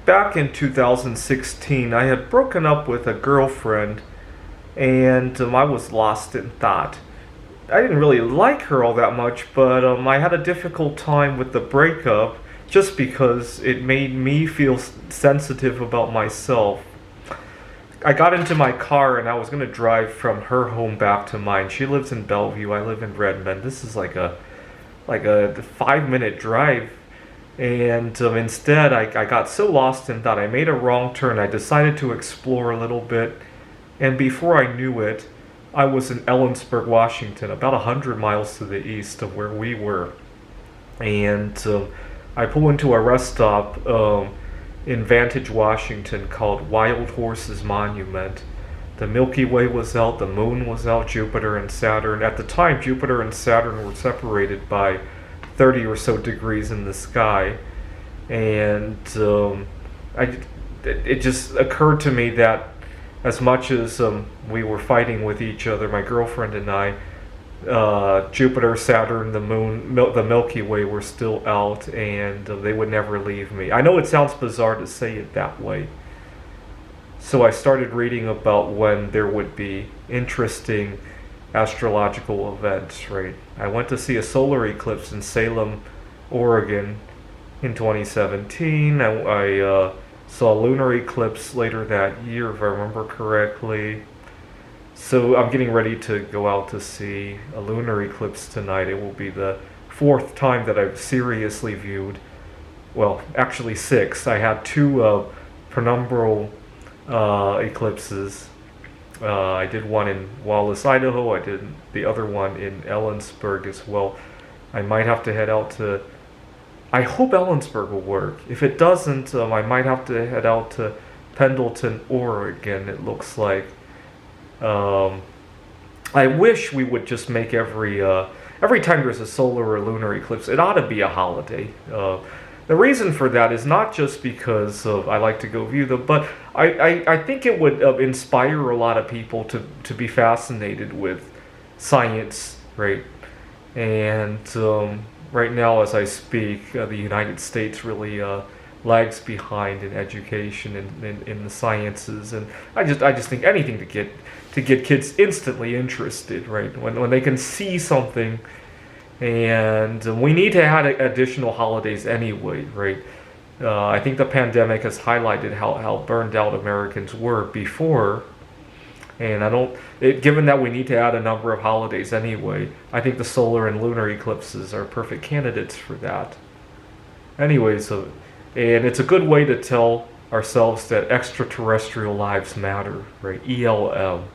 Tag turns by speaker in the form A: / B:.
A: back in 2016, I had broken up with a girlfriend, and I was lost in thought. I didn't really like her all that much, but I had a difficult time with the breakup just because it made me feel sensitive about myself. I got into my car and I was going to drive from her home back to mine. She lives in Bellevue, I live in Redmond. This is like a 5 minute drive. And instead, I got so lost in that I made a wrong turn. I decided to explore a little bit, and before I knew it, I was in Ellensburg, Washington, about 100 miles to the east of where we were. And I pull into a rest stop in Vantage, Washington, called Wild Horses Monument. The Milky Way was out, the moon was out, Jupiter and Saturn. At the time, Jupiter and Saturn were separated by 30 or so degrees in the sky. And it just occurred to me that as much as we were fighting with each other, my girlfriend and I, Jupiter, Saturn, the moon, the Milky Way were still out, and they would never leave me. I know it sounds bizarre to say it that way. So I started reading about when there would be interesting astrological events, right? I went to see a solar eclipse in Salem, Oregon in 2017. I saw a lunar eclipse later that year, if I remember correctly. So I'm getting ready to go out to see a lunar eclipse tonight. It will be the fourth time that I've seriously viewed, well, actually six. I had two penumbral eclipses. I did one in Wallace, Idaho. I did the other one in Ellensburg as well. I might have to head out to... I hope Ellensburg will work. If it doesn't, I might have to head out to Pendleton, Oregon, it looks like. I wish we would just make every time there's a solar or lunar eclipse, it ought to be a holiday. The reason for that is not just because I like to go view them, but I think it would inspire a lot of people to be fascinated with science, right? And right now, as I speak, the United States really lags behind in education and in the sciences, and I just think anything to get kids instantly interested, right? When they can see something. And we need to have additional holidays anyway, right? I think the pandemic has highlighted how burned out Americans were before. And given that we need to add a number of holidays anyway, I think the solar and lunar eclipses are perfect candidates for that. Anyway, and it's a good way to tell ourselves that extraterrestrial lives matter, right? ELM.